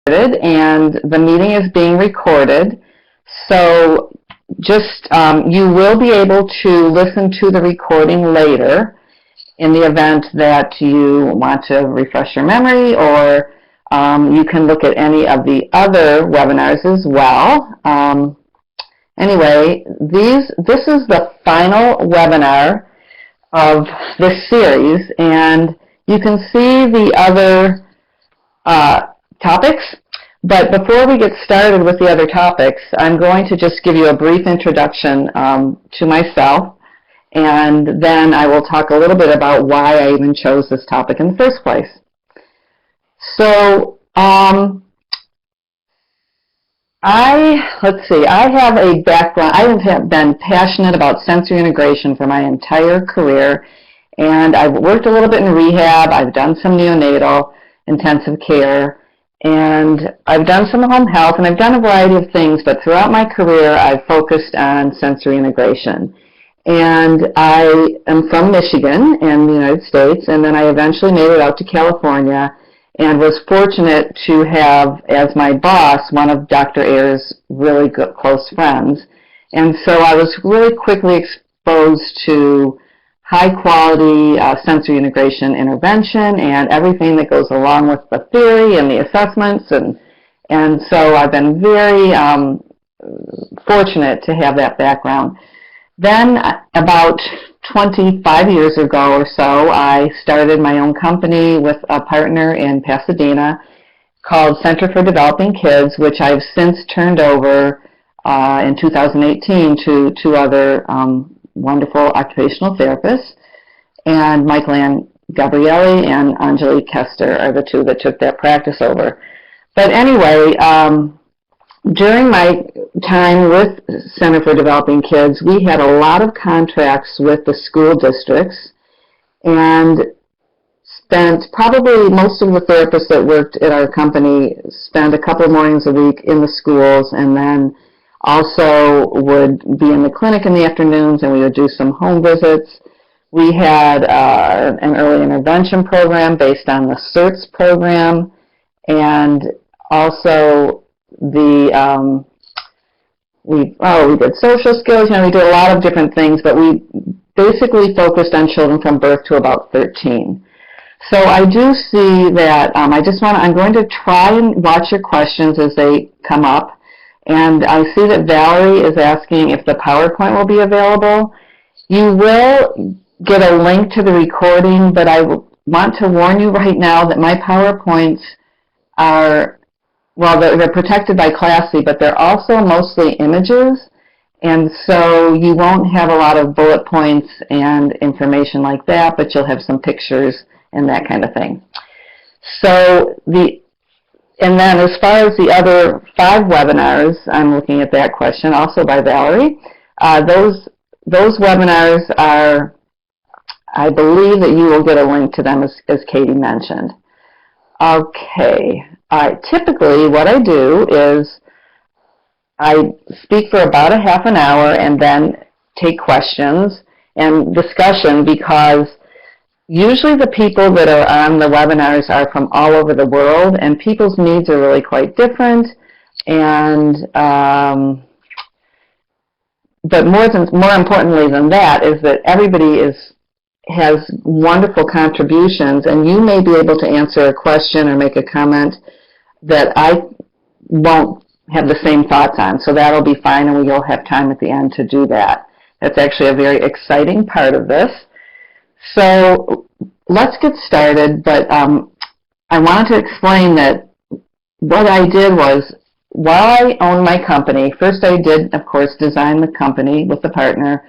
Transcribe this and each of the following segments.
and the meeting is being recorded. So just you will be able to listen to the recording later in the event that you want to refresh your memory, or you can look at any of the other webinars as well. Anyway, this is the final webinar of this series, and you can see the other topics. But before we get started with the other topics, I'm going to just give you a brief introduction to myself, and then I will talk a little bit about why I even chose this topic in the first place. So, let's see, I have a background. I have been passionate about sensory integration for my entire career, and I've worked a little bit in rehab. I've done some neonatal intensive care, and I've done some home health, and I've done a variety of things, but throughout my career I've focused on sensory integration. And I am from Michigan in the United States, and then I eventually made it out to California and was fortunate to have as my boss one of Dr. Ayer's really good, close friends. And so I was really quickly exposed to high-quality sensory integration intervention and everything that goes along with the theory and the assessments. And so I've been very fortunate to have that background. Then about 25 years ago or so, I started my own company with a partner in Pasadena called Center for Developing Kids, which I've since turned over in 2018 to two other wonderful occupational therapists, and Michael Ann Gabrielli and Angelique Kester are the two that took that practice over. But anyway, during my time with Center for Developing Kids, we had a lot of contracts with the school districts, and spent probably most of the therapists that worked at our company spent a couple of mornings a week in the schools, and then also would be in the clinic in the afternoons, and we would do some home visits. We had an early intervention program based on the CERTS program, and also the we did social skills. We did a lot of different things, but we basically focused on children from birth to about 13. So I do see that I'm going to try and watch your questions as they come up. And I see that Valerie is asking if the PowerPoint will be available. You will get a link to the recording, but I want to warn you right now that my PowerPoints are, well, they're protected by Classy, but they're also mostly images, and so you won't have a lot of bullet points and information like that, but you'll have some pictures and that kind of thing. So and then as far as the other 5 webinars, I'm looking at that question also by Valerie. Those webinars are, I believe that you will get a link to them as Katie mentioned. Okay. Typically what I do is I speak for about a half an hour and then take questions and discussion, because usually the people that are on the webinars are from all over the world, and people's needs are really quite different. And but more importantly than that is that everybody has wonderful contributions, and you may be able to answer a question or make a comment that I won't have the same thoughts on. So that'll be fine, and we'll have time at the end to do that. That's actually a very exciting part of this. So let's get started, but I wanted to explain that what I did was, while I owned my company, first I did, of course, design the company with the partner,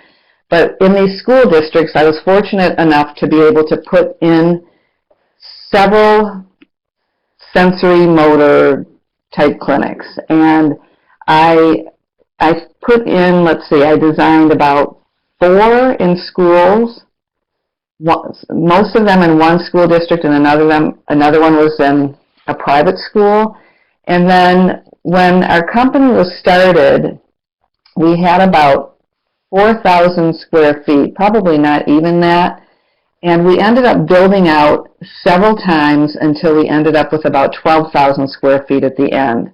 but in these school districts, I was fortunate enough to be able to put in several sensory motor type clinics. And I put in, let's see, I designed about 4 in schools, most of them in one school district, and another one was in a private school. And then when our company was started, we had about 4,000 square feet, probably not even that, And we ended up building out several times until we ended up with about 12,000 square feet at the end.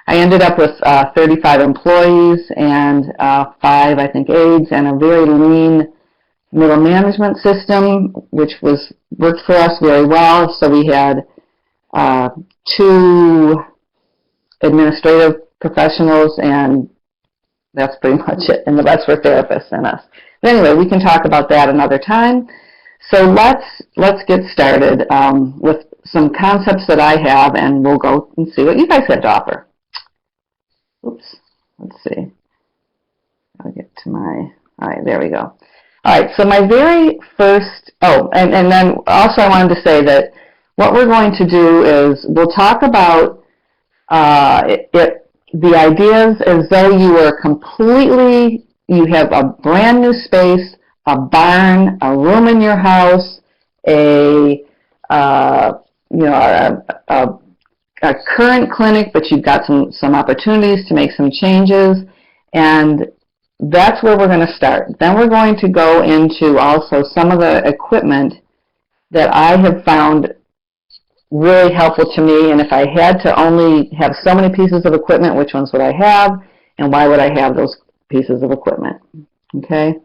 I ended up with 35 employees and 5, I think, aides, and a very lean middle management system, which worked for us very well. So we had 2 administrative professionals, and that's pretty much it. And the rest were therapists and us. But anyway, we can talk about that another time. So let's get started with some concepts that I have, and we'll go and see what you guys have to offer. Oops, let's see. I'll get to my, all right, there we go. All right, so my very first, and then also I wanted to say that what we're going to do is we'll talk about the ideas as though you are you have a brand new space, a barn, a room in your house, a current clinic, but you've got some opportunities to make some changes, and that's where we're going to start. Then we're going to go into also some of the equipment that I have found really helpful to me, and if I had to only have so many pieces of equipment, which ones would I have, and why would I have those pieces of equipment? Okay?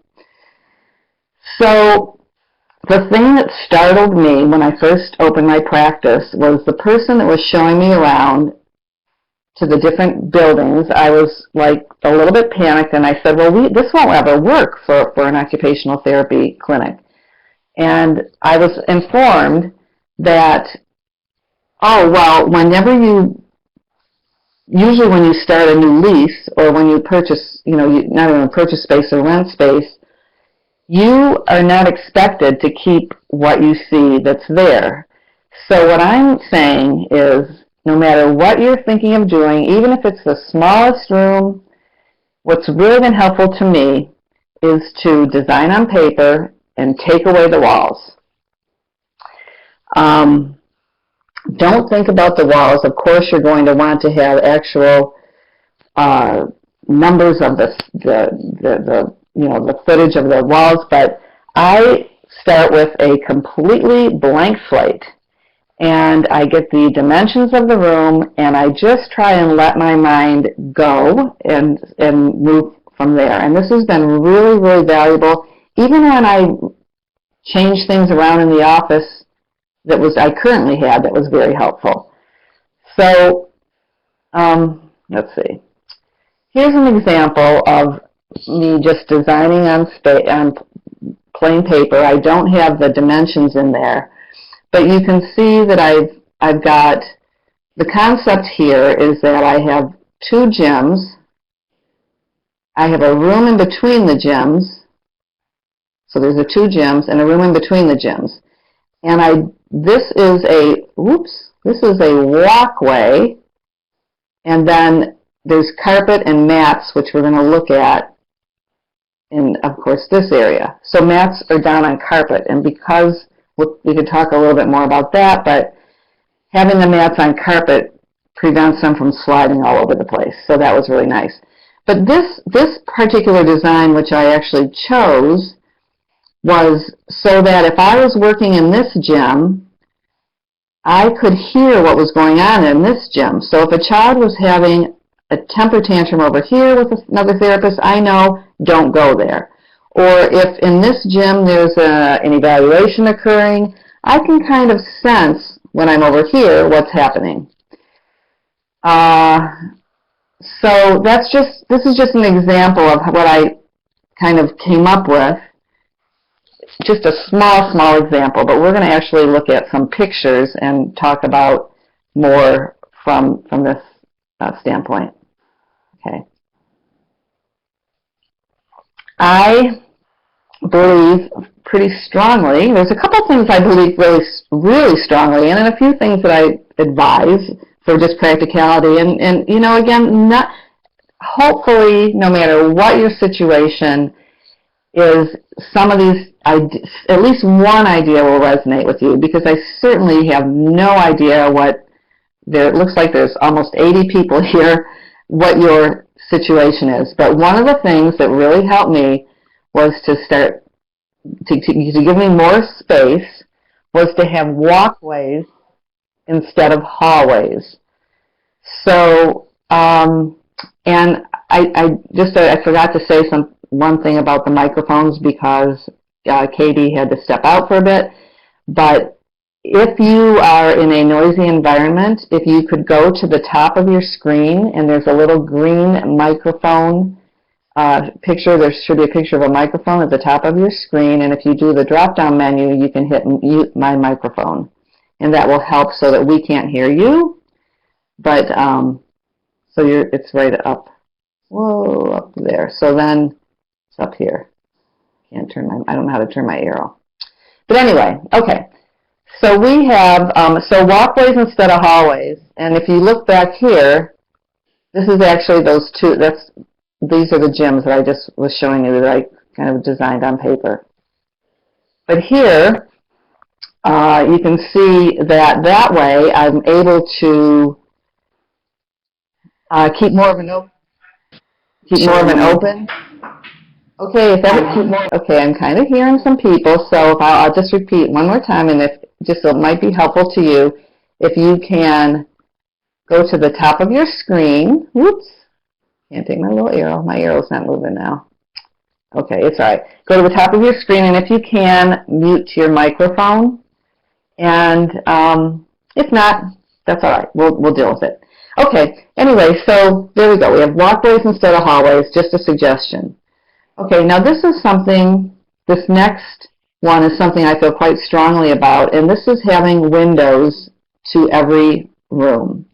So the thing that startled me when I first opened my practice was the person that was showing me around to the different buildings. I was like a little bit panicked, and I said, well, this won't ever work for an occupational therapy clinic. And I was informed that, oh, well, usually when you start a new lease or when you purchase, not even purchase space or rent space, you are not expected to keep what you see that's there. So what I'm saying is, no matter what you're thinking of doing, even if it's the smallest room, what's really been helpful to me is to design on paper and take away the walls. Don't think about the walls. Of course, you're going to want to have actual numbers of the footage of the walls, but I start with a completely blank slate, and I get the dimensions of the room, and I just try and let my mind go and move from there. And this has been really, really valuable. Even when I change things around in the office I currently had, that was very helpful. So let's see. Here's an example of me just designing on plain paper. I don't have the dimensions in there, but you can see that I've got the concept here is that I have 2 gyms. I have a room in between the gyms. So there's 2 gyms and a room in between the gyms. And this is a walkway, and then there's carpet and mats, which we're going to look at in, of course, this area. So mats are down on carpet, and because we could talk a little bit more about that, but having the mats on carpet prevents them from sliding all over the place. So that was really nice. But this particular design, which I actually chose, was so that if I was working in this gym, I could hear what was going on in this gym. So if a child was having a temper tantrum over here with another therapist, I know, don't go there. Or if in this gym there's an evaluation occurring, I can kind of sense when I'm over here what's happening. So this is just an example of what I kind of came up with. Just a small example, but we're going to actually look at some pictures and talk about more from this standpoint. Okay. I believe pretty strongly, there's a couple things I believe really strongly in, and a few things that I advise for just practicality. And again, hopefully, no matter what your situation is, some of these, at least one idea will resonate with you, because I certainly have no idea it looks like there's almost 80 people here, what your situation is. But one of the things that really helped me was to start to give me more space was to have walkways instead of hallways. So, and I forgot to say one thing about the microphones because Katie had to step out for a bit. But if you are in a noisy environment, if you could go to the top of your screen and there's a little green microphone picture, there should be a picture of a microphone at the top of your screen, and if you do the drop-down menu, you can hit mute my microphone, and that will help so that we can't hear you. But so it's right up, whoa, up there. So then it's up here. I don't know how to turn my arrow. But anyway, okay. So we have so walkways instead of hallways, and if you look back here, this is actually those two. These are the gyms that I just was showing you that I kind of designed on paper. But here, you can see that way I'm able to keep more of an open. Okay, okay, I'm kind of hearing some people, so I'll just repeat one more time, and it might be helpful to you if you can go to the top of your screen. Whoops. Can't take my little arrow. My arrow's not moving now. Okay, it's all right. Go to the top of your screen, and if you can, mute your microphone. And if not, that's all right. We'll deal with it. Okay, anyway, so there we go. We have walkways instead of hallways, just a suggestion. Okay, now this next one is something I feel quite strongly about, and this is having windows to every room.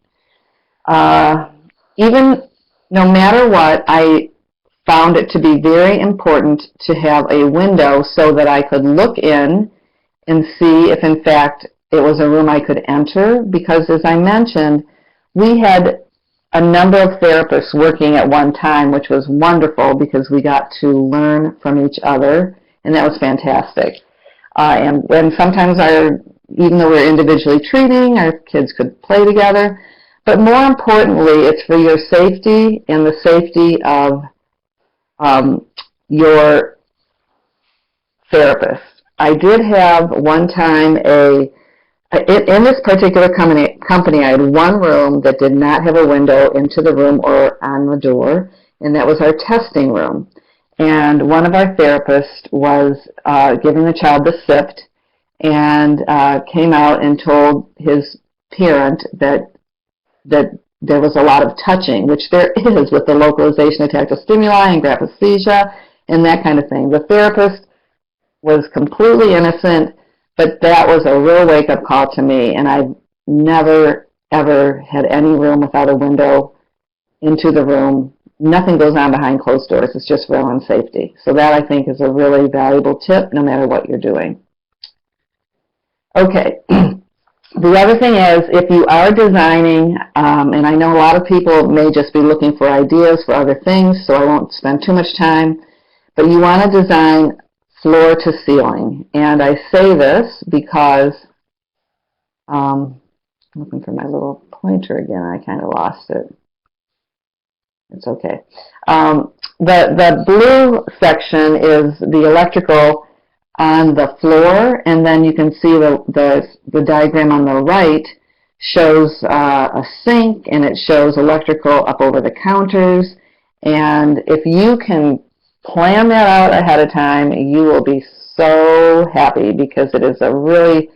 Even no matter what, I found it to be very important to have a window so that I could look in and see if in fact it was a room I could enter, because as I mentioned, we had a number of therapists working at one time, which was wonderful because we got to learn from each other, and that was fantastic. And sometimes even though we're individually treating, our kids could play together. But more importantly, it's for your safety and the safety of your therapist. I did have one time in this particular company, I had one room that did not have a window into the room or on the door, and that was our testing room. And one of our therapists was giving the child the SIPT and came out and told his parent that there was a lot of touching, which there is with the localization of tactile stimuli and graphesthesia and that kind of thing. The therapist was completely innocent, but that was a real wake-up call to me, and I've never, ever had any room without a window into the room. Nothing goes on behind closed doors. It's just for our own safety. So that, I think, is a really valuable tip no matter what you're doing. Okay. The other thing is, if you are designing, and I know a lot of people may just be looking for ideas for other things, so I won't spend too much time, but you want to design floor to ceiling. And I say this because, I'm looking for my little pointer again. I kind of lost it. It's okay. The blue section is the electrical on the floor, and then you can see the diagram on the right shows a sink, and it shows electrical up over the counters. And if you can plan that out ahead of time, you will be so happy, because it's a really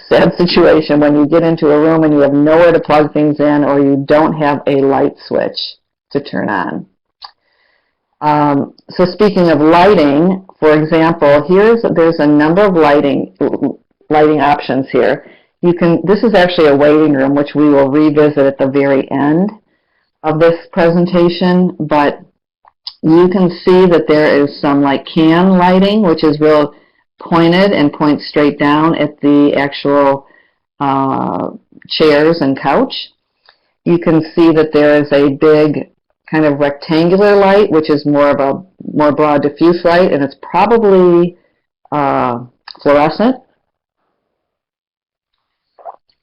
sad situation when you get into a room and you have nowhere to plug things in, or you don't have a light switch to turn on. So speaking of lighting, for example, there's a number of lighting options here. This is actually a waiting room, which we will revisit at the very end of this presentation, but you can see that there is some like can lighting, which is real pointed and points straight down at the actual chairs and couch. You can see that there is a big kind of rectangular light, which is more broad diffuse light, and it's probably fluorescent.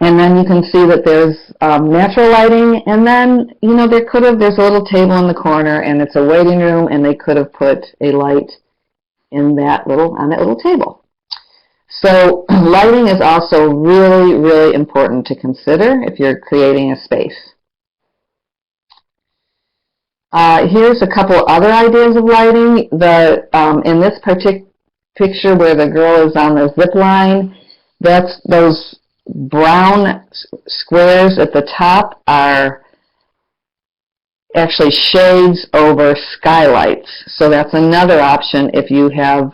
And then you can see that there's natural lighting, and then, there's a little table in the corner, and it's a waiting room, and they could have put a light on that little table. So lighting is also really, really important to consider if you're creating a space. Here's a couple other ideas of lighting. In this particular picture where the girl is on the zip line, that's those brown squares at the top are actually shades over skylights. So that's another option if you have,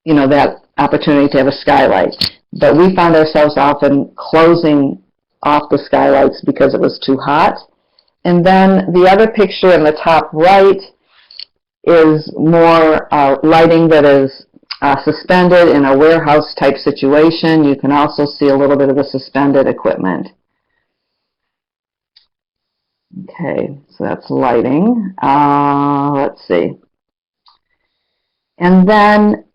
that opportunity to have a skylight. But we found ourselves often closing off the skylights because it was too hot. And then the other picture in the top right is more lighting that is suspended in a warehouse type situation. You can also see a little bit of the suspended equipment. Okay, so that's lighting. Let's see. And then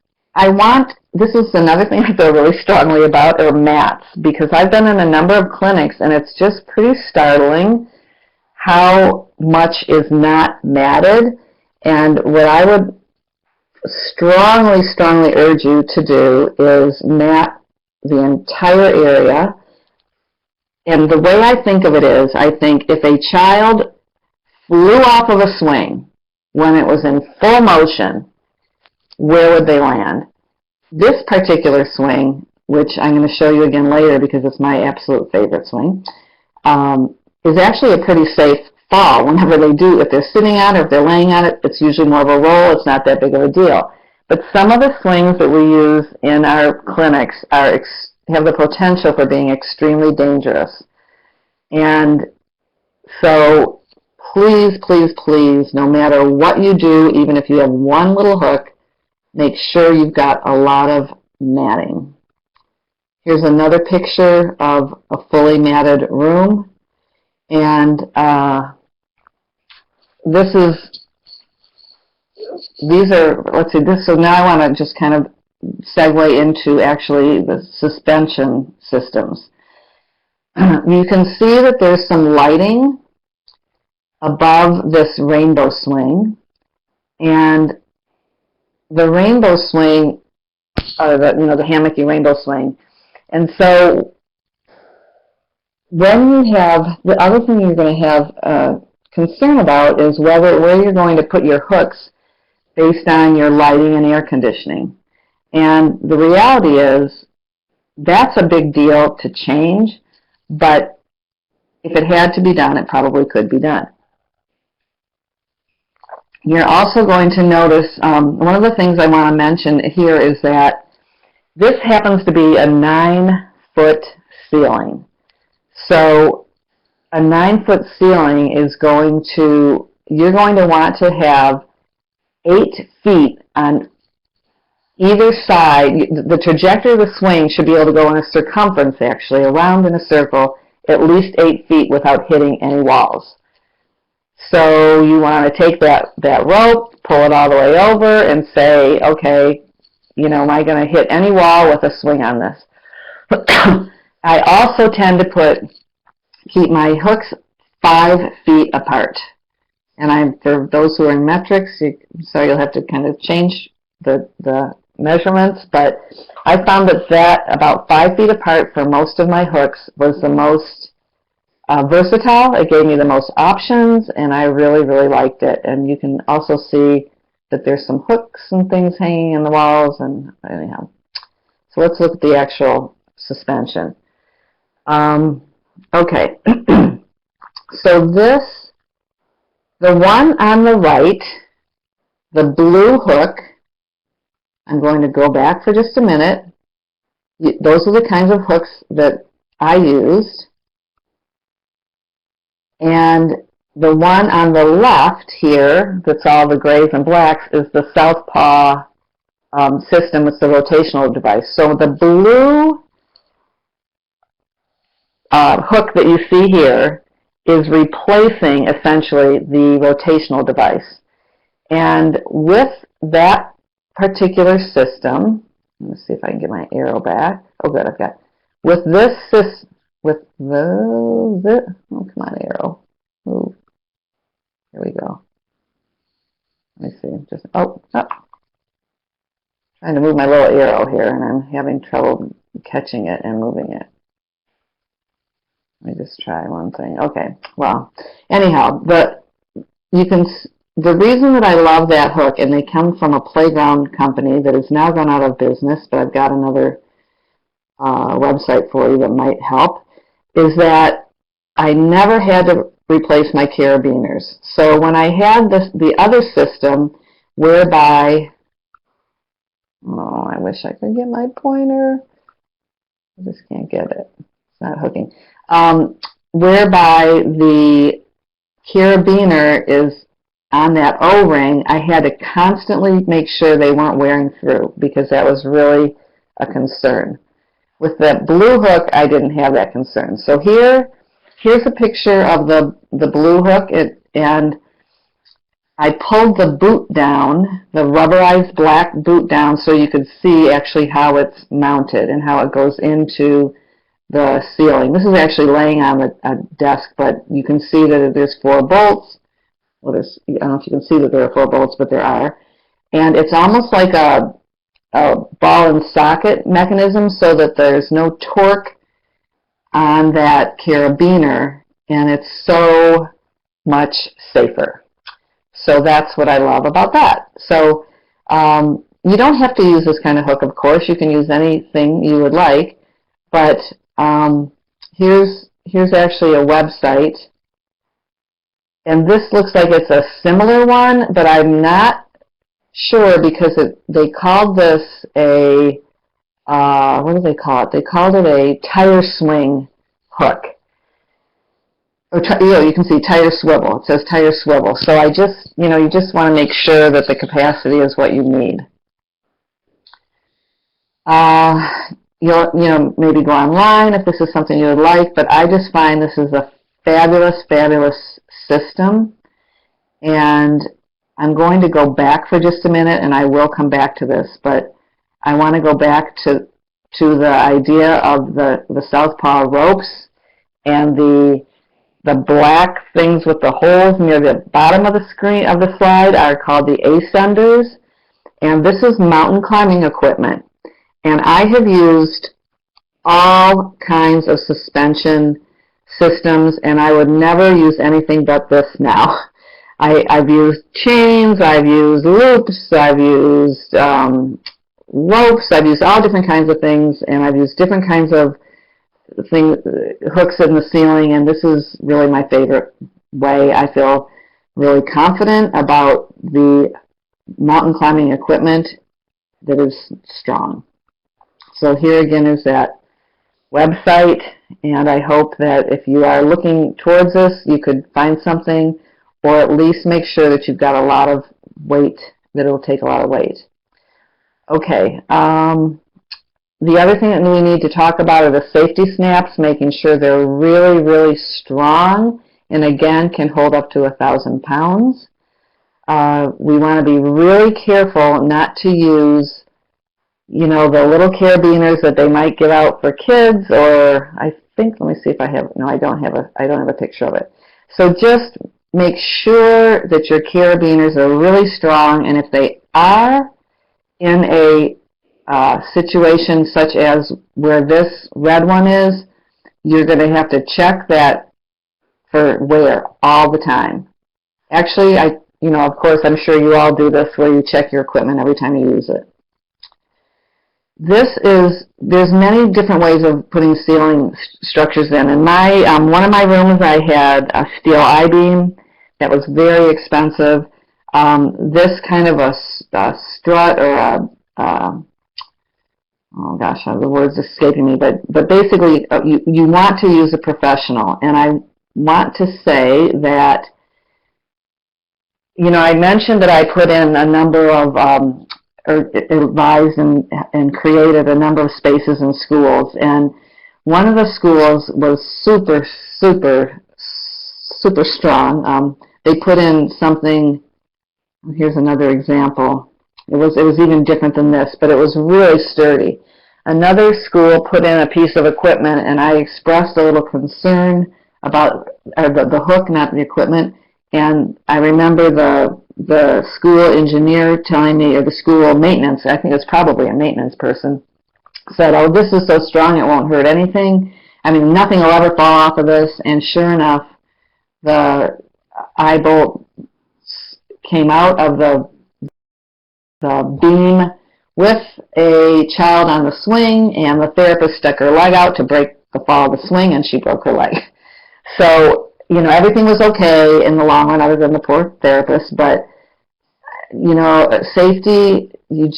this is another thing I feel really strongly about, are mats, because I've been in a number of clinics and it's just pretty startling how much is not matted. And what I would strongly, strongly urge you to do is mat the entire area. And the way I think of it is, I think if a child flew off of a swing when it was in full motion, where would they land? This particular swing, which I'm going to show you again later because it's my absolute favorite swing, is actually a pretty safe fall whenever they do. If they're sitting on it or if they're laying on it, it's usually more of a roll. It's not that big of a deal. But some of the swings that we use in our clinics have the potential for being extremely dangerous. And so please, please, please, no matter what you do, even if you have one little hook, make sure you've got a lot of matting. Here's another picture of a fully matted room. And so now I want to just kind of segue into actually the suspension systems. You can see that there's some lighting above this rainbow swing, and the rainbow swing, the hammocky rainbow swing. And so when you have, the other thing you're going to have concern about is where you're going to put your hooks based on your lighting and air conditioning. And the reality is that's a big deal to change, but if it had to be done, it probably could be done. You're also going to notice, one of the things I want to mention here is that this happens to be a 9-foot ceiling. So a 9-foot ceiling is you're going to want to have 8 feet on either side. The trajectory of the swing should be able to go in a circumference, actually, around in a circle, at least 8 feet without hitting any walls. So you want to take that rope, pull it all the way over, and say, okay, am I going to hit any wall with a swing on this? I also tend to keep my hooks 5 feet apart. And for those who are in metrics, you'll have to kind of change the measurements, but I found that about 5 feet apart for most of my hooks was the most versatile. It gave me the most options, and I really, really liked it. And you can also see that there's some hooks and things hanging in the walls. And anyhow, so let's look at the actual suspension. Okay, so the one on the right, the blue hook, I'm going to go back for just a minute. Those are the kinds of hooks that I used. And the one on the left here, that's all the grays and blacks, is the southpaw system with the rotational device. So the blue hook that you see here is replacing essentially the rotational device. And with that particular system, let's see if I can get my arrow back. Oh, good, I've got. With this system, oh, come on, arrow. Move. Here we go. Let me see. Trying to move my little arrow here, and I'm having trouble catching it and moving it. Let me just try one thing. Okay, well, anyhow, the reason that I love that hook, and they come from a playground company that has now gone out of business, but I've got another website for you that might help, is that I never had to replace my carabiners. So when I had the other system whereby, oh, I wish I could get my pointer. I just can't get it. It's not hooking. Whereby the carabiner is on that O-ring, I had to constantly make sure they weren't wearing through because that was really a concern. With that blue hook, I didn't have that concern. So here's a picture of the blue hook, and I pulled the boot down, the rubberized black boot down, so you could see actually how it's mounted and how it goes into the ceiling. This is actually laying on a desk, but you can see that there's 4 bolts. Well, I don't know if you can see that there are 4 bolts, but there are. And it's almost like a ball and socket mechanism so that there's no torque on that carabiner, and it's so much safer. So that's what I love about that. So you don't have to use this kind of hook, of course. You can use anything you would like, but here's actually a website, and this looks like it's a similar one, but I'm not sure because they called this a what do they call it? They called it a tire swing hook. Or, you can see tire swivel. It says tire swivel. So I just, you just want to make sure that the capacity is what you need. You'll maybe go online if this is something you would like, but I just find this is a fabulous, fabulous system. And I'm going to go back for just a minute, and I will come back to this, but I want to go back to the idea of the southpaw ropes and the black things with the holes near the bottom of the screen of the slide are called the ascenders, and this is mountain climbing equipment. And I have used all kinds of suspension systems, and I would never use anything but this now. I've used chains, I've used loops, I've used ropes, I've used all different kinds of things, and I've used different kinds of hooks in the ceiling, and this is really my favorite way. I feel really confident about the mountain climbing equipment that is strong. So here again is that website, and I hope that if you are looking towards this, you could find something, or at least make sure that you've got a lot of weight, that it will take a lot of weight. Okay. The other thing that we need to talk about are the safety snaps, making sure they're really, really strong, and again, can hold up to 1,000 pounds. We want to be really careful not to use, the little carabiners that they might give out for kids, or I think, let me see if I have, no, I don't have a picture of it. So just make sure that your carabiners are really strong, and if they are in a situation such as where this red one is, you're going to have to check that for wear all the time. Actually, of course, I'm sure you all do this where you check your equipment every time you use it. There's many different ways of putting ceiling structures in. In one of my rooms, I had a steel I-beam that was very expensive. This kind of a strut or oh gosh, the word's escaping me, but basically you want to use a professional. And I want to say that, I mentioned that I put in a number of, or advised and created a number of spaces in schools. And one of the schools was super, super, super strong. They put in something, here's another example. It was even different than this, but it was really sturdy. Another school put in a piece of equipment, and I expressed a little concern about the hook, not the equipment. And I remember the school engineer telling me, or the school maintenance, I think it's probably a maintenance person, said, oh, this is so strong it won't hurt anything. I mean, nothing will ever fall off of this. And sure enough, the eye bolt came out of the beam with a child on the swing, and the therapist stuck her leg out to break the fall of the swing, and she broke her leg. So, you know, everything was okay in the long run other than the poor therapist, but, you know, safety, you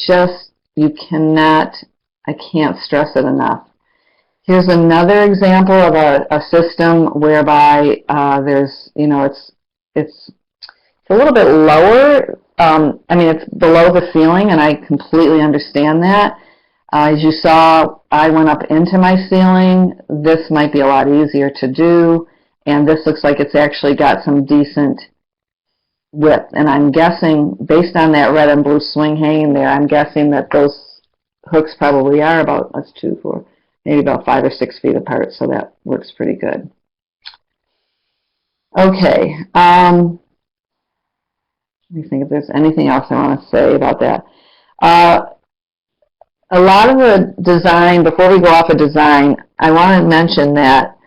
cannot, I can't stress it enough. Here's another example of a system whereby there's, you know, it's a little bit lower. I mean, it's below the ceiling, and I completely understand that. As you saw, I went up into my ceiling. This might be a lot easier to do, and this looks like it's actually got some decent width. And I'm guessing, based on that red and blue swing hanging there, I'm guessing that those hooks probably are about, maybe about 5 or 6 feet apart, so that works pretty good. Okay. Let me think if there's anything else I want to say about that. A lot of the design, before we go off of design, I want to mention that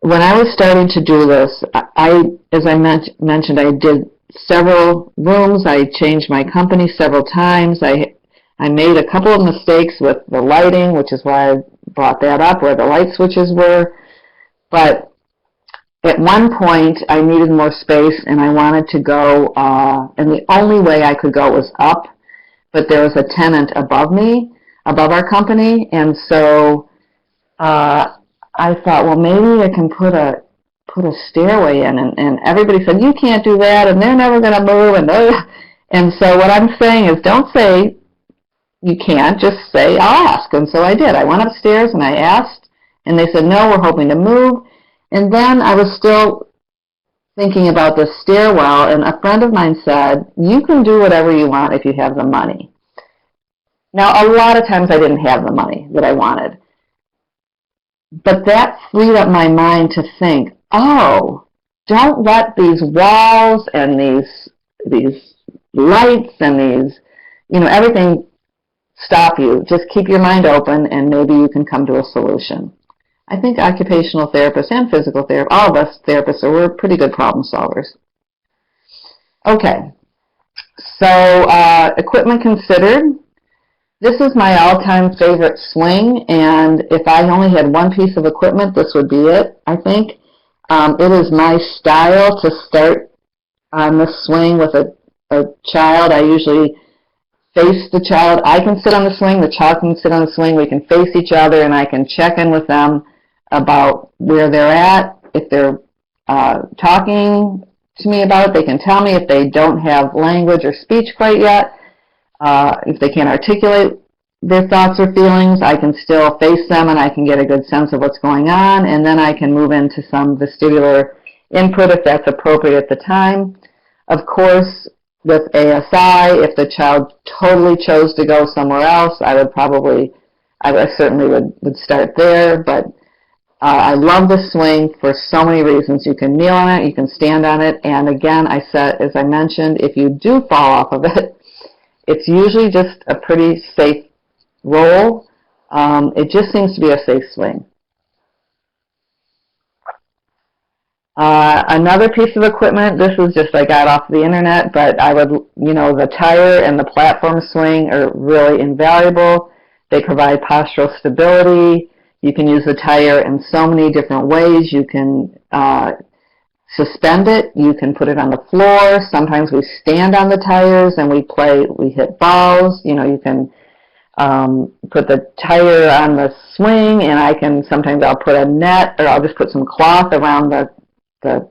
when I was starting to do this, as I mentioned, I did several rooms. I changed my company several times. I made a couple of mistakes with the lighting, which is why I brought that up, where the light switches were. But at one point, I needed more space, and I wanted to go, and the only way I could go was up, but there was a tenant above me, above our company, and so I thought, well, maybe I can put a stairway in, and everybody said, you can't do that, and they're never going to move, and so what I'm saying is, don't say you can't, just say, I'll ask, and so I did. I went upstairs, and I asked, and they said, no, we're hoping to move. And then I was still thinking about this stairwell, and a friend of mine said, you can do whatever you want if you have the money. Now, a lot of times I didn't have the money that I wanted. But that freed up my mind to think, oh, don't let these walls and these lights and these, you know, everything stop you. Just keep your mind open, and maybe you can come to a solution. I think occupational therapists and physical therapists, all of us therapists, we're pretty good problem solvers. Okay, so equipment considered. This is my all-time favorite swing, and if I only had one piece of equipment, this would be it, I think. It is my style to start on the swing with a child. I usually face the child. I can sit on the swing, the child can sit on the swing, we can face each other, and I can check in with them about where they're at. If they're talking to me about it, they can tell me if they don't have language or speech quite yet. If they can't articulate their thoughts or feelings, I can still face them, and I can get a good sense of what's going on, and then I can move into some vestibular input if that's appropriate at the time. Of course, with ASI, if the child totally chose to go somewhere else, I certainly would start there, but I love the swing for so many reasons. You can kneel on it, you can stand on it, and again, as I mentioned, if you do fall off of it, it's usually just a pretty safe roll. It just seems to be a safe swing. Another piece of equipment, this is just I got off the internet, but the tire and the platform swing are really invaluable. They provide postural stability. You can use the tire in so many different ways. You can suspend it. You can put it on the floor. Sometimes we stand on the tires and we hit balls. You can put the tire on the swing, and sometimes I'll put a net, or I'll just put some cloth around the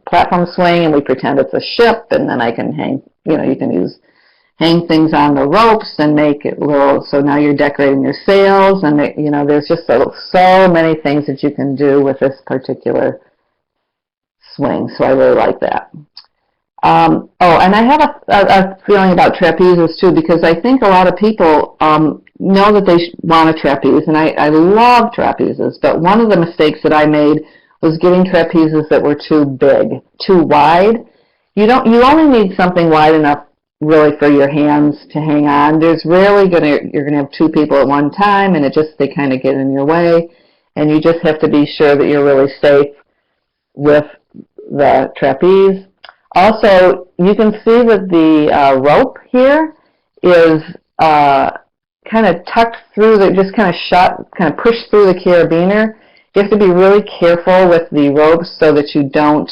platform swing, and we pretend it's a ship, and then I can hang, you can hang things on the ropes and make it little, so now you're decorating your sails, and there's just so many things that you can do with this particular swing, so I really like that. And I have a feeling about trapezes too, because I think a lot of people know that they want a trapeze, and I love trapezes, but one of the mistakes that I made was getting trapezes that were too big, too wide. You only need something wide enough really for your hands to hang on. There's rarely you're gonna have two people at one time, and they kind of get in your way, and you just have to be sure that you're really safe with the trapeze. Also, you can see that the rope here is kind of tucked through just kind of pushed through the carabiner. You have to be really careful with the ropes so that you don't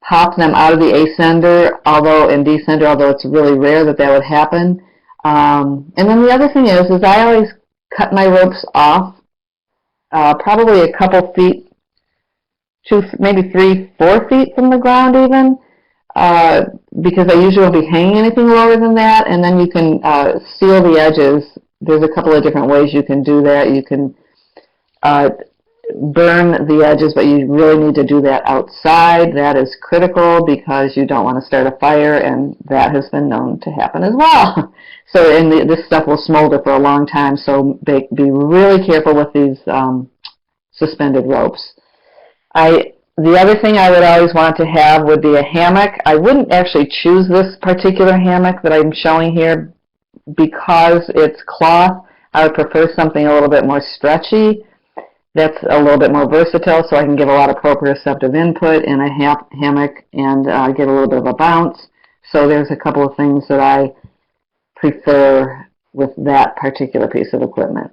pop them out of the ascender, and descender, although it's really rare that would happen. And then the other thing is I always cut my ropes off probably a couple feet, maybe 3-4 feet from the ground even, because I usually won't be hanging anything lower than that. And then you can seal the edges. There's a couple of different ways you can do that. You can burn the edges, but you really need to do that outside. That is critical because you don't want to start a fire, and that has been known to happen as well. So, and this stuff will smolder for a long time, so be really careful with these suspended ropes. The other thing I would always want to have would be a hammock. I wouldn't actually choose this particular hammock that I'm showing here because it's cloth. I would prefer something a little bit more stretchy, that's a little bit more versatile, so I can give a lot of proprioceptive input in a hammock and get a little bit of a bounce. So there's a couple of things that I prefer with that particular piece of equipment.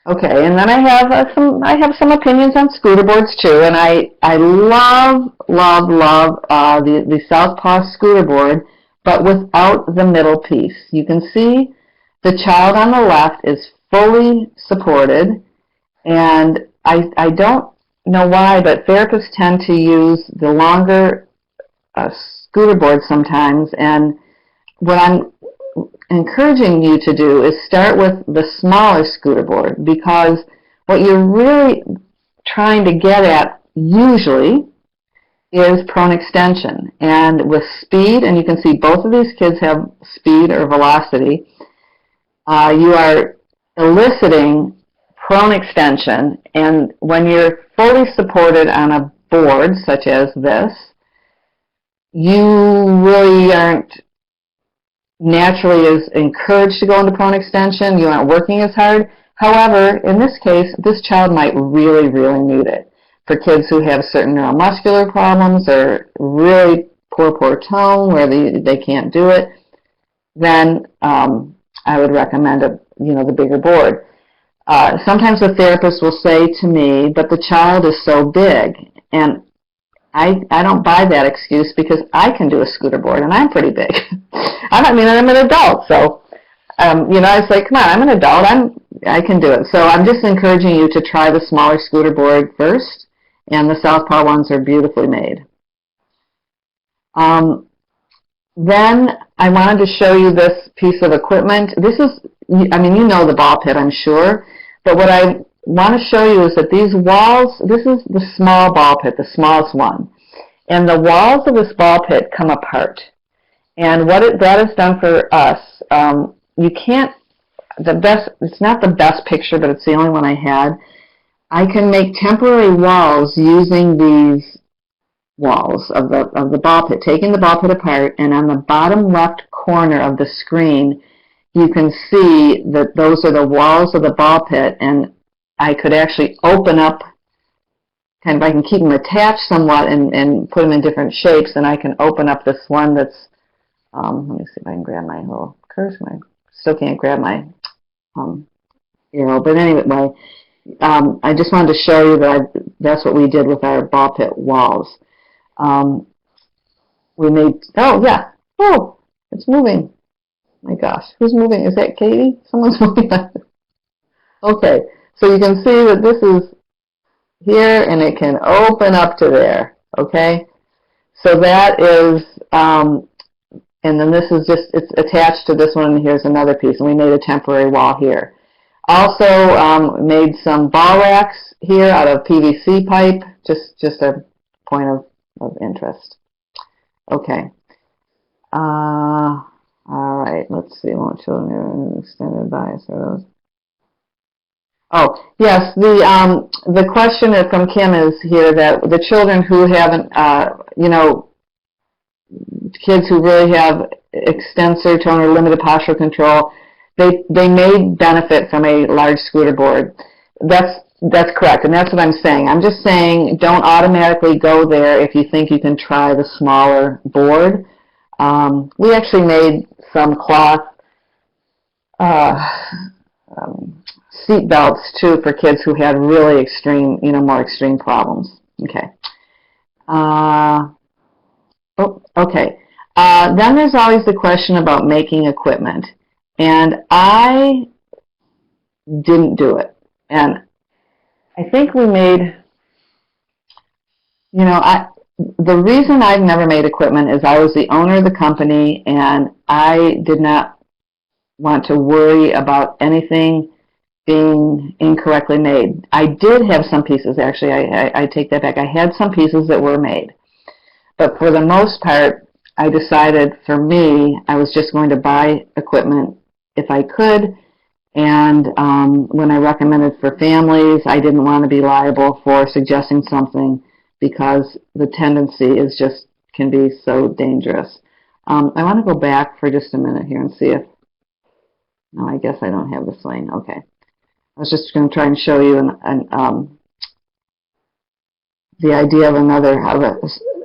Okay, and then I have some opinions on scooter boards too, and I love the Southpaw scooter board, but without the middle piece. You can see the child on the left is fully supported, and I don't know why, but therapists tend to use the longer scooter board sometimes, and what I'm encouraging you to do is start with the smaller scooter board, because what you're really trying to get at usually is prone extension. And with speed, and you can see both of these kids have speed or velocity, you are eliciting prone extension, and when you're fully supported on a board such as this, you really aren't naturally as encouraged to go into prone extension. You aren't working as hard. However, in this case, this child might really, really need it. For kids who have certain neuromuscular problems or really poor tone where they can't do it, then I would recommend the bigger board. Sometimes the therapist will say to me, but the child is so big, and I don't buy that excuse, because I can do a scooter board, and I'm pretty big. I'm an adult, so I say, come on, I'm an adult, I can do it. So I'm just encouraging you to try the smaller scooter board first, and the Southpaw ones are beautifully made. Then I wanted to show you this piece of equipment. This is, you know the ball pit, I'm sure, but what I want to show you is that these walls, this is the small ball pit, the smallest one, and the walls of this ball pit come apart. And what that has done for us, it's not the best picture, but it's the only one I had. I can make temporary walls using these walls of the ball pit, taking the ball pit apart, and on the bottom left corner of the screen, you can see that those are the walls of the ball pit, and I could actually open up, I can keep them attached somewhat and put them in different shapes, and I can open up this one that's, let me see if I can grab my little cursor. I still can't grab my arrow, but anyway, I just wanted to show you that that's what we did with our ball pit walls. We made, it's moving. My gosh, who's moving? Is that Katie? Someone's moving. Okay, so you can see that this is here, and it can open up to there, okay? So that is, and then this is just, it's attached to this one, and here's another piece, and we made a temporary wall here. Also made some ball racks here out of PVC pipe, just a point of interest. Okay. All right, let's see. Won't children are extended bias for those? Oh, yes. The question from Kim is here that the children who haven't, kids who really have extensor tone or limited postural control, they may benefit from a large scooter board. That's correct, and that's what I'm saying. I'm just saying don't automatically go there if you think you can try the smaller board. We actually made some cloth seat belts too for kids who had really extreme, more extreme problems. Okay. Okay. Then there's always the question about making equipment, and I didn't do it. And I think we made, the reason I've never made equipment is I was the owner of the company, and I did not want to worry about anything being incorrectly made. I did have some pieces, actually. I take that back. I had some pieces that were made. But for the most part, I decided for me, I was just going to buy equipment if I could. And when I recommended for families, I didn't want to be liable for suggesting something because the tendency is just can be so dangerous. I want to go back for just a minute here and see if, no, I guess I don't have the swing. Okay. I was just going to try and show you the idea of a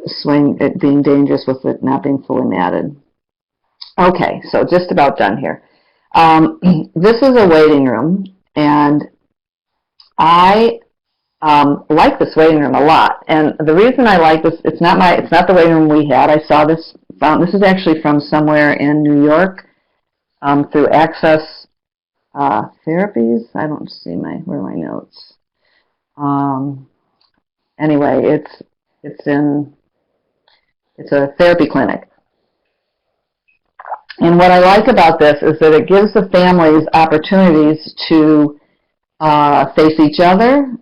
swing, it being dangerous with it not being fully matted. Okay, so just about done here. This is a waiting room, and I like this waiting room a lot. And the reason I like this, it's not the waiting room we had. I saw this. This is actually from somewhere in New York through Access Therapies. I don't see where are my notes. Anyway, it's a therapy clinic. And what I like about this is that it gives the families opportunities to face each other,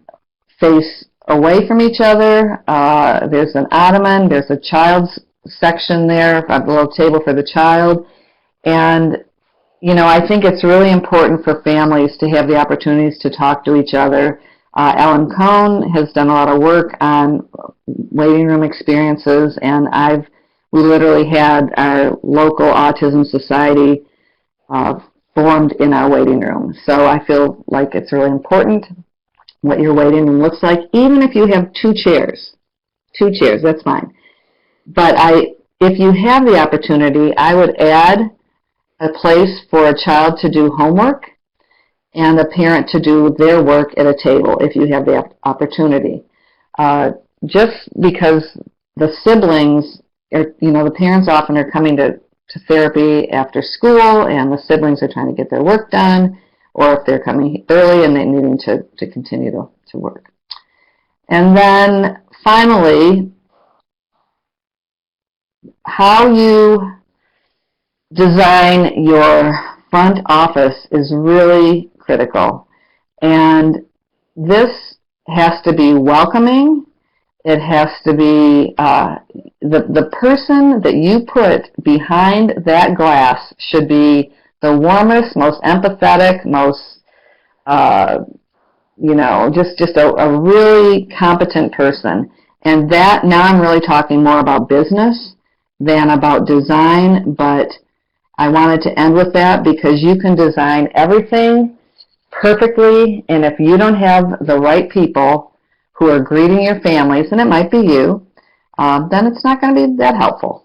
face away from each other. There's an ottoman, there's a child's section there, a little table for the child. And, I think it's really important for families to have the opportunities to talk to each other. Ellen Cohn has done a lot of work on waiting room experiences, and we literally had our local autism society formed in our waiting room. So I feel like it's really important what your waiting room looks like, even if you have two chairs, that's fine. But if you have the opportunity, I would add a place for a child to do homework and a parent to do their work at a table if you have the opportunity. Just because the siblings, the parents often are coming to therapy after school, and the siblings are trying to get their work done, or if they're coming early and they're needing to continue to work. And then finally, how you design your front office is really critical. And this has to be welcoming. It has to be, the person that you put behind that glass should be the warmest, most empathetic, most, just a really competent person. And that, now I'm really talking more about business than about design, but I wanted to end with that because you can design everything perfectly, and if you don't have the right people who are greeting your families, and it might be you, then it's not going to be that helpful.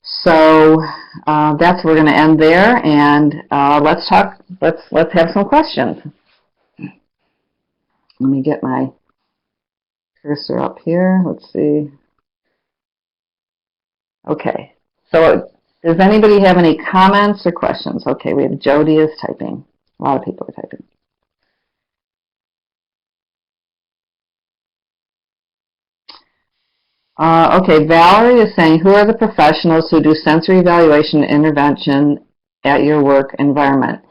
So that's we're going to end there, and let's have some questions. Let me get my cursor up here. Let's see. Okay. So does anybody have any comments or questions? Okay, we have Jody is typing. A lot of people are typing. Okay, Valerie is saying, who are the professionals who do sensory evaluation and intervention at your work environment?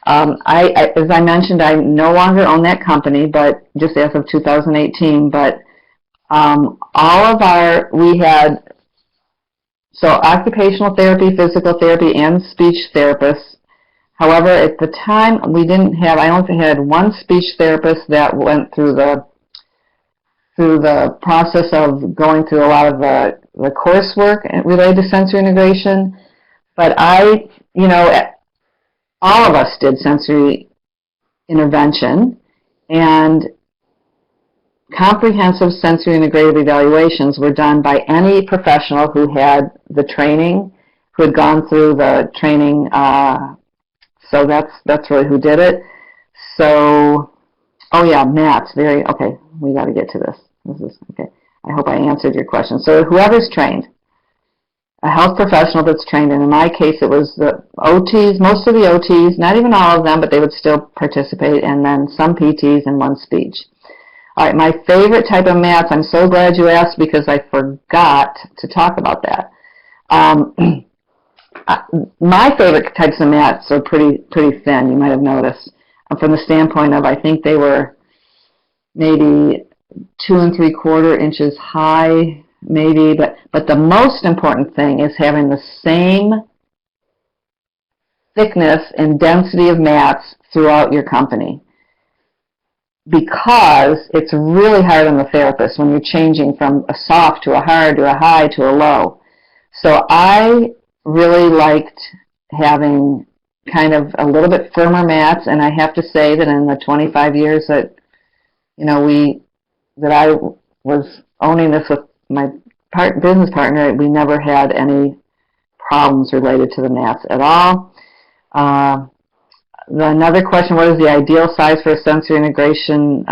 As I mentioned, I no longer own that company, but just as of 2018, but we had occupational therapy, physical therapy, and speech therapists. However, at the time, I only had one speech therapist that went through through the process of going through a lot of the coursework related to sensory integration. But all of us did sensory intervention, and comprehensive sensory integrative evaluations were done by any professional who had the training, who had gone through the training. So that's really who did it. So, oh yeah, MATs. Okay. We got to get to this. This is okay. I hope I answered your question. So whoever's trained, a health professional that's trained, and in my case it was the OTs, most of the OTs, not even all of them, but they would still participate, and then some PTs and one speech. All right, my favorite type of MATs, I'm so glad you asked because I forgot to talk about that. My favorite types of MATs are pretty thin, you might have noticed, from the standpoint of I think they were maybe 2 3/4 inches high, maybe, but the most important thing is having the same thickness and density of mats throughout your company, because it's really hard on the therapist when you're changing from a soft to a hard to a high to a low. So I really liked having kind of a little bit firmer mats, and I have to say that in the 25 years that that I was owning this with my business partner, we never had any problems related to the mats at all. Another question, what is the ideal size for a sensory integration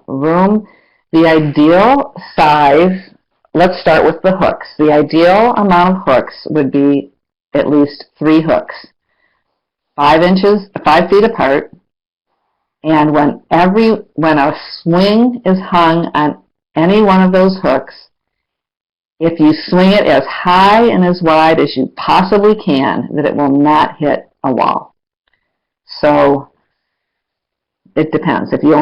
room? The ideal size, let's start with the hooks. The ideal amount of hooks would be at least 3 hooks, 5 feet apart. And when a swing is hung on any one of those hooks, if you swing it as high and as wide as you possibly can, that it will not hit a wall. So it depends. If you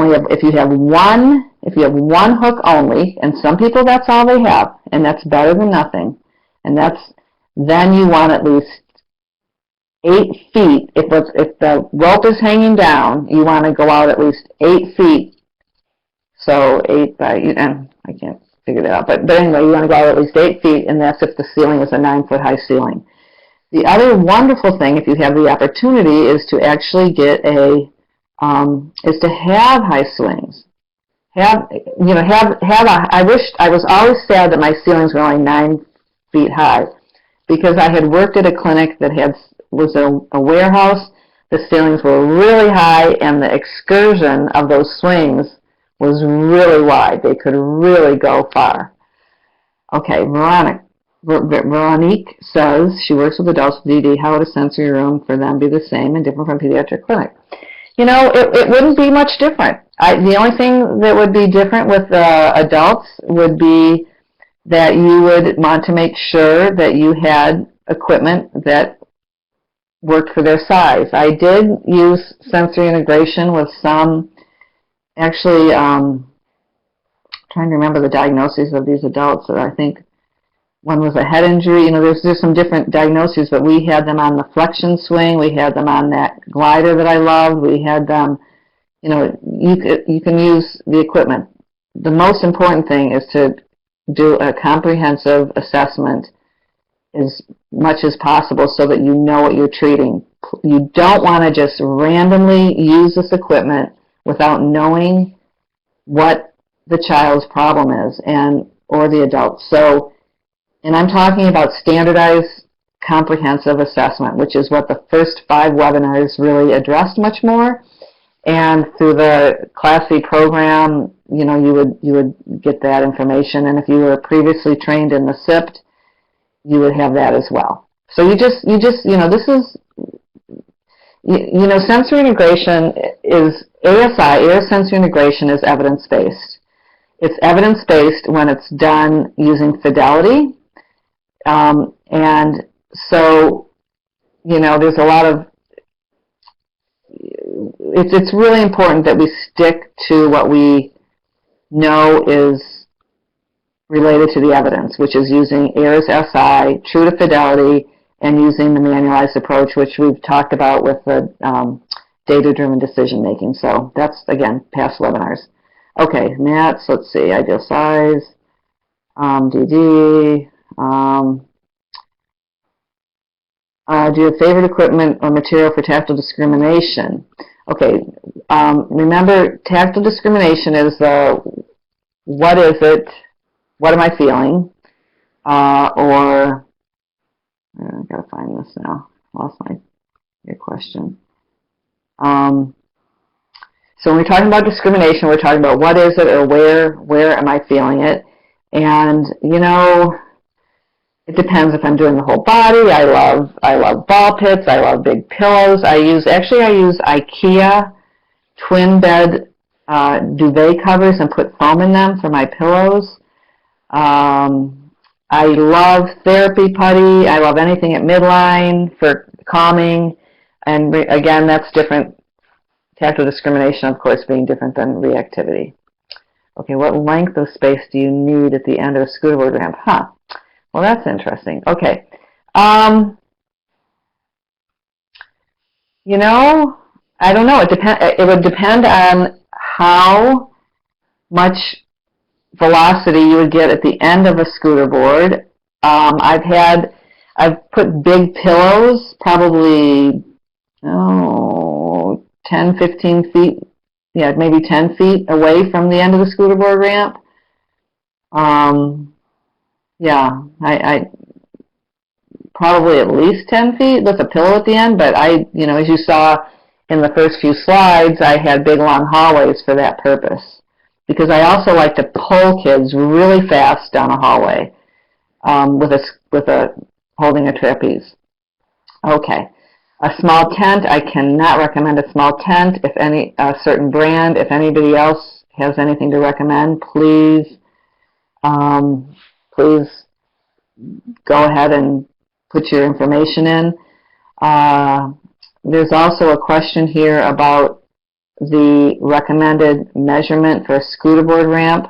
have one hook only, and some people that's all they have, and that's better than nothing, and then you want at least 8 feet. If the rope is hanging down, you want to go out at least 8 feet. So 8 by, and I can't figure that out, but anyway, you want to go out at least 8 feet, and that's if the ceiling is a 9-foot high ceiling. The other wonderful thing, if you have the opportunity, is to actually get is to have high swings. I was always sad that my ceilings were only 9 feet high, because I had worked at a clinic that was a warehouse. The ceilings were really high, and the excursion of those swings was really wide. They could really go far. Okay, Veronique says she works with adults with DD. How would a sensory room for them be the same and different from a pediatric clinic? It wouldn't be much different. The only thing that would be different with adults would be that you would want to make sure that you had equipment that worked for their size. I did use sensory integration with some, actually, trying to remember the diagnoses of these adults. I think one was a head injury. There's some different diagnoses, but we had them on the flexion swing. We had them on that glider that I loved. We had them, you can use the equipment. The most important thing is to do a comprehensive assessment as much as possible so that you know what you're treating. You don't want to just randomly use this equipment without knowing what the child's problem is or the adult. So, and I'm talking about standardized comprehensive assessment, which is what the first 5 webinars really addressed much more. And through the Class C program, you would get that information. And if you were previously trained in the SIPT, you would have that as well. So this is, sensory integration is, ASI, air sensory integration, is evidence-based. It's evidence-based when it's done using fidelity. And so, there's a lot of, it's really important that we stick to what we know is related to the evidence, which is using AIRS SI, true to fidelity, and using the manualized approach, which we've talked about with the data-driven decision-making. So that's, again, past webinars. Okay, mats, let's see, ideal size, DD, do you have favorite equipment or material for tactile discrimination? Okay, remember, tactile discrimination is what is it, what am I feeling, or, I've got to find this now, I lost your question. So when we're talking about discrimination, we're talking about what is it or where am I feeling it, and, you know, it depends if I'm doing the whole body. I love ball pits. I love big pillows. I use IKEA twin bed duvet covers and put foam in them for my pillows. I love therapy putty. I love anything at midline for calming. And again, that's different. Tactile discrimination, of course, being different than reactivity. Okay, what length of space do you need at the end of a scooter board ramp? Huh. Well, that's interesting. Okay. You know, I don't know. It would depend on how much velocity you would get at the end of a scooter board. I've put big pillows, probably 10, 15 feet, yeah, maybe 10 feet away from the end of the scooter board ramp. Yeah, I probably at least 10 feet with a pillow at the end, but you know, as you saw in the first few slides, I had big long hallways for that purpose. Because I also like to pull kids really fast down a hallway holding a trapeze. Okay. A small tent, I cannot recommend a small tent. If a certain brand, if anybody else has anything to recommend, please go ahead and put your information in. There's also a question here about the recommended measurement for a scooter board ramp.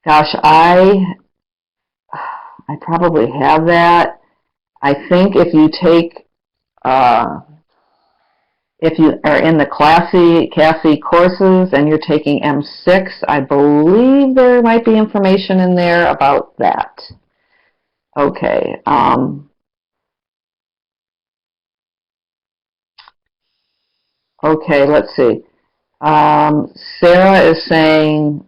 Gosh, I probably have that. I think if you are in the CASI courses and you're taking M6, I believe there might be information in there about that. Okay. Okay, let's see. Sarah is saying,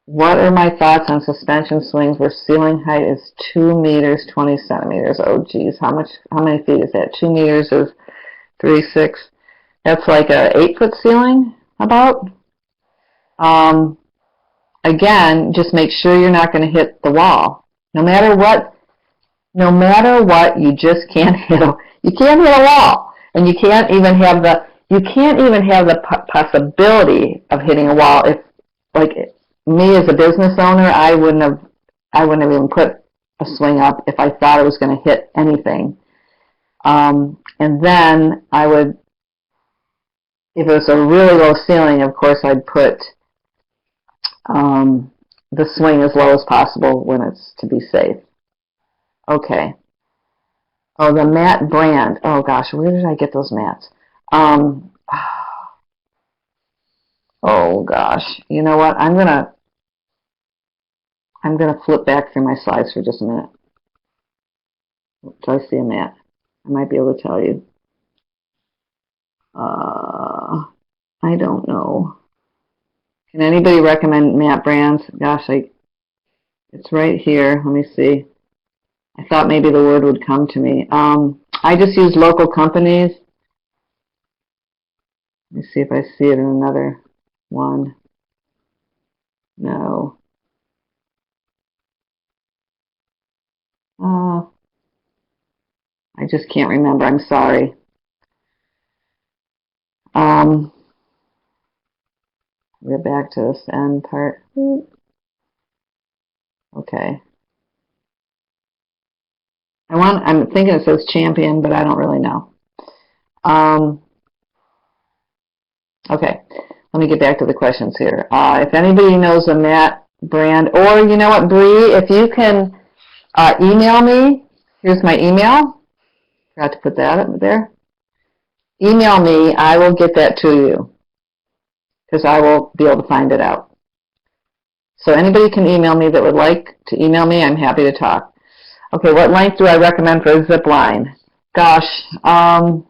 what are my thoughts on suspension swings where ceiling height is 2 meters, 20 centimeters? Oh, geez, how many feet is that? 2 meters is 3.6. That's like a 8-foot ceiling, about. Again, just make sure you're not going to hit the wall. No matter what, you just can't hit a wall, and you can't even have the possibility of hitting a wall. If, like me as a business owner, I wouldn't have even put a swing up if I thought I was going to hit anything. And then I would, if it was a really low ceiling, of course I'd put the swing as low as possible when it's to be safe. Okay. Oh, the mat brand. Oh gosh, where did I get those mats? Oh gosh, you know what? I'm gonna flip back through my slides for just a minute. So I see a mat. I might be able to tell you. I don't know. Can anybody recommend mat brands? Gosh, it's right here. Let me see. I thought maybe the word would come to me. I just use local companies. Let me see if I see it in another one. No. I just can't remember. I'm sorry. We're back to this end part. Okay. I'm thinking it says Champion, but I don't really know. Okay. Let me get back to the questions here. If anybody knows a mat brand, or you know what, Bree, if you can email me. Here's my email. Forgot to put that up there. Email me. I will get that to you because I will be able to find it out. So anybody can email me that would like to email me. I'm happy to talk. Okay, what length do I recommend for a zip line? Gosh, I'm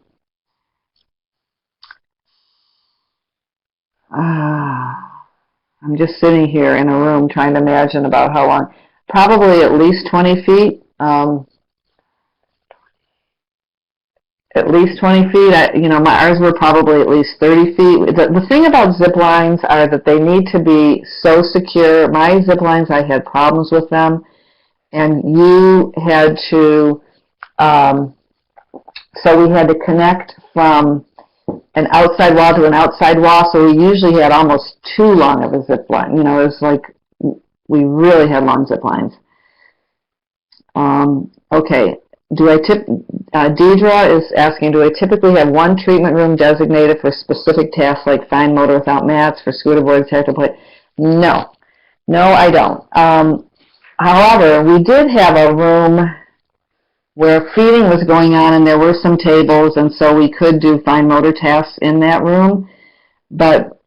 just sitting here in a room trying to imagine about how long. Probably at least 20 feet. At least 20 feet. Ours were probably at least 30 feet. The thing about zip lines are that they need to be so secure. My zip lines, I had problems with them, and you had to, so we had to connect from an outside wall to an outside wall, so we usually had almost too long of a zip line. It was like we really had long zip lines. Okay. Deidre is asking, do I typically have one treatment room designated for specific tasks like fine motor without mats, for scooter boards, tactile play? No, I don't. However, we did have a room where feeding was going on and there were some tables, and so we could do fine motor tasks in that room. But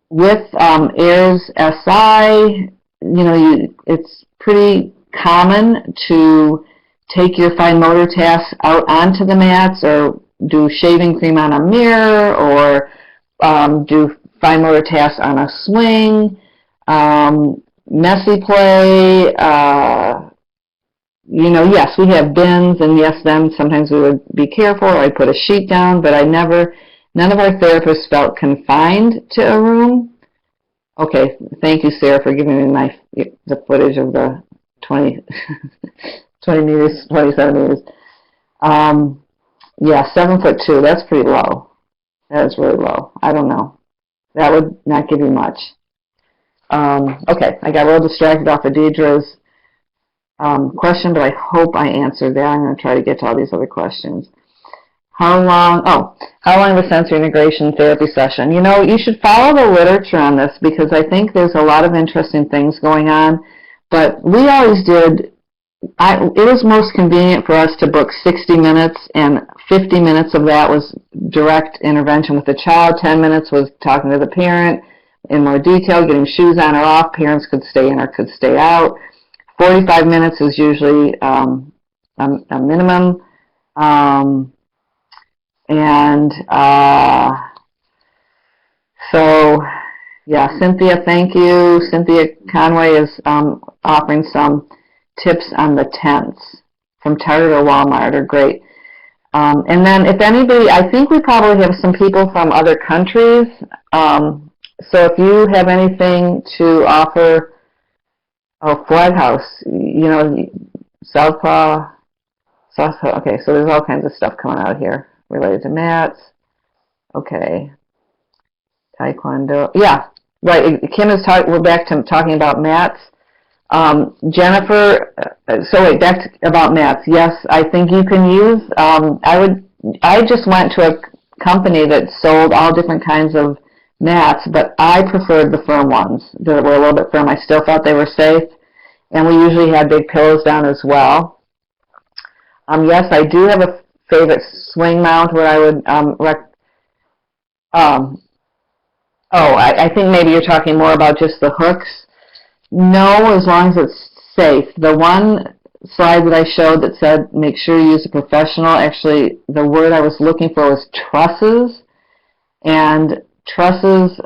with AIRS SI, it's pretty common to take your fine motor tasks out onto the mats, or do shaving cream on a mirror, or do fine motor tasks on a swing, messy play. Yes, we have bins, and yes, then sometimes we would be careful, or I'd put a sheet down, but none of our therapists felt confined to a room. Okay, thank you, Sarah, for giving me the footage of the 20 meters, 27 meters. Yeah, 7'2", that's pretty low. That is really low. I don't know. That would not give you much. Okay, I got a little distracted off of Deidre's question, but I hope I answered that. I'm going to try to get to all these other questions. How long of a sensory integration therapy session? You should follow the literature on this, because I think there's a lot of interesting things going on, but we always did. It was most convenient for us to book 60 minutes, and 50 minutes of that was direct intervention with the child. 10 minutes was talking to the parent in more detail, getting shoes on or off. Parents could stay in or could stay out. 45 minutes is usually a minimum. So, yeah, Cynthia, thank you. Cynthia Conway is offering some tips on the tents from Target or Walmart are great. And then if anybody, I think we probably have some people from other countries. So if you have anything to offer, Flag House, Southpaw, okay, so there's all kinds of stuff coming out here related to mats. Okay. Taekwondo. Yeah, right. Kim is we're back to talking about mats. Jennifer, back to about mats. Yes, I think you can use, I just went to a company that sold all different kinds of mats, but I preferred the firm ones that were a little bit firm. I still thought they were safe, and we usually had big pillows down as well. Yes, I do have a favorite swing mount where I would I think maybe you're talking more about just the hooks. No, as long as it's safe. The one slide that I showed that said make sure you use a professional, actually the word I was looking for was trusses, and trusses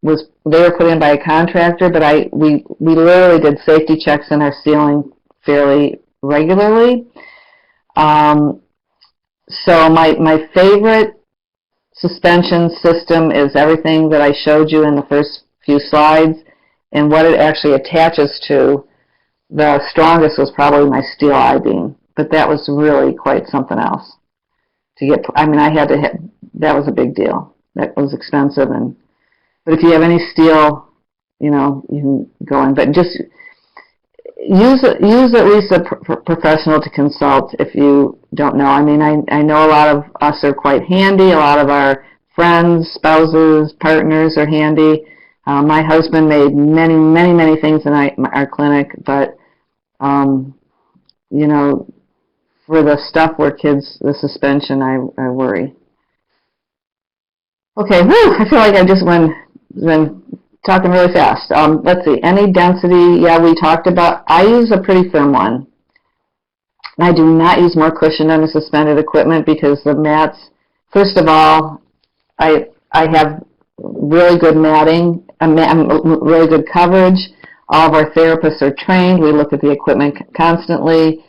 they were put in by a contractor, but we literally did safety checks in our ceiling fairly regularly. So my favorite suspension system is everything that I showed you in the first few slides, and what it actually attaches to. The strongest was probably my steel I-beam, but that was really quite something else. That was a big deal. That was expensive, but if you have any steel, you can go in. But just use at least a professional to consult if you don't know. I know a lot of us are quite handy. A lot of our friends, spouses, partners are handy. My husband made many, many, many things in our clinic, but for the stuff where kids, the suspension, I worry. Okay, I feel like I just went talking really fast. Let's see, any density, yeah, we talked about. I use a pretty firm one. I do not use more cushion on the suspended equipment because the mats, first of all, I have really good matting, really good coverage. All of our therapists are trained. We look at the equipment constantly.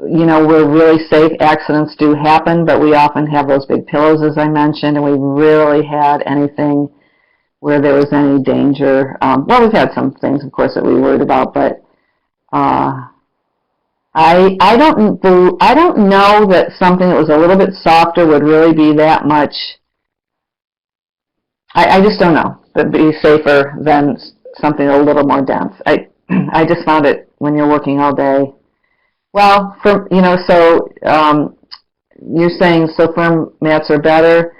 You know, we're really safe. Accidents do happen, but we often have those big pillows, as I mentioned, and we rarely had anything where there was any danger. Well, we've had some things, of course, that we worried about, but I don't know that something that was a little bit softer would really be that much. I just don't know. That would be safer than something a little more dense. I just found it when you're working all day. Well, so you're saying so firm mats are better.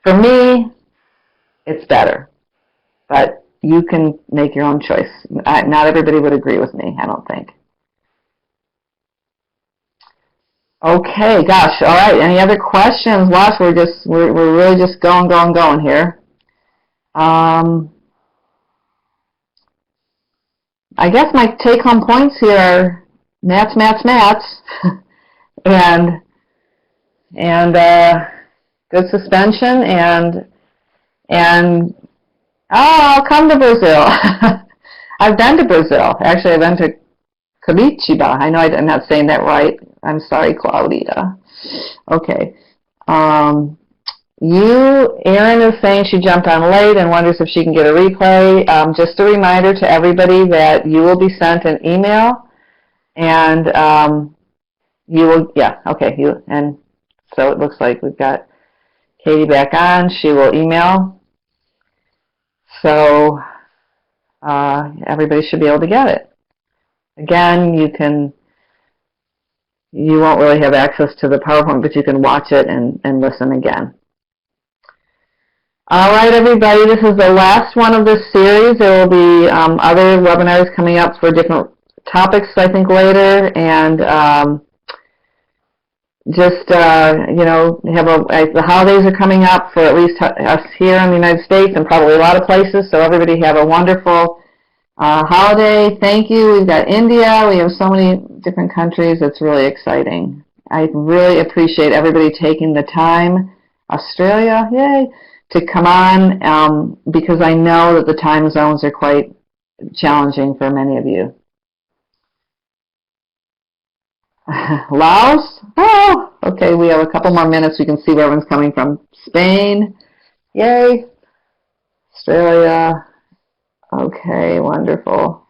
For me, it's better, but you can make your own choice. Not everybody would agree with me, I don't think. Okay, gosh, all right. Any other questions? Watch, we're really just going here. I guess my take-home points here are mats, and good suspension, and I'll come to Brazil. I've been to Brazil. Actually, I've been to Curitiba. I know I'm not saying that right. I'm sorry, Claudia. Okay. Erin is saying she jumped on late and wonders if she can get a replay. Just a reminder to everybody that you will be sent an email, and you will, yeah, okay. And so it looks like we've got Katie back on. She will email. So everybody should be able to get it. Again, you won't really have access to the PowerPoint, but you can watch it and listen again. All right, everybody, this is the last one of this series. There will be other webinars coming up for different topics, I think, later, and the holidays are coming up for at least us here in the United States and probably a lot of places, so everybody have a wonderful holiday. Thank you. We've got India. We have so many different countries. It's really exciting. I really appreciate everybody taking the time. Australia, yay, to come on because I know that the time zones are quite challenging for many of you. Laos? Oh, okay, we have a couple more minutes. We can see where everyone's coming from. Spain, yay. Australia, okay, wonderful.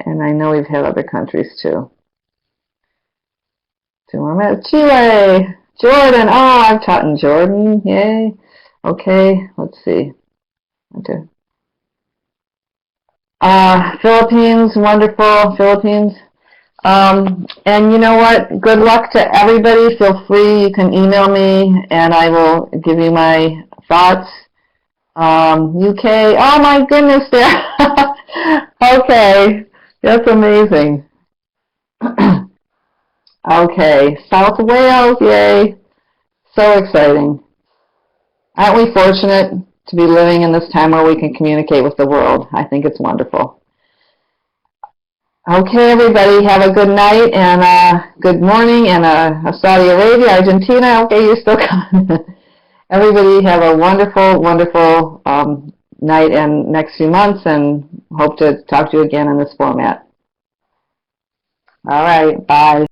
And I know we've had other countries too. 2 more minutes. Chile, Jordan, oh, I've taught in Jordan, yay. Okay, let's see. Okay. Philippines, wonderful, Philippines. And you know what? Good luck to everybody. Feel free. You can email me, and I will give you my thoughts. UK. Oh my goodness, there. Okay, that's amazing. Okay, South Wales. Yay! So exciting. Aren't we fortunate to be living in this time where we can communicate with the world? I think it's wonderful. Okay, everybody, have a good night and good morning, and Saudi Arabia, Argentina. Okay, you're still coming. Everybody have a wonderful, wonderful night and next few months, and hope to talk to you again in this format. All right, bye.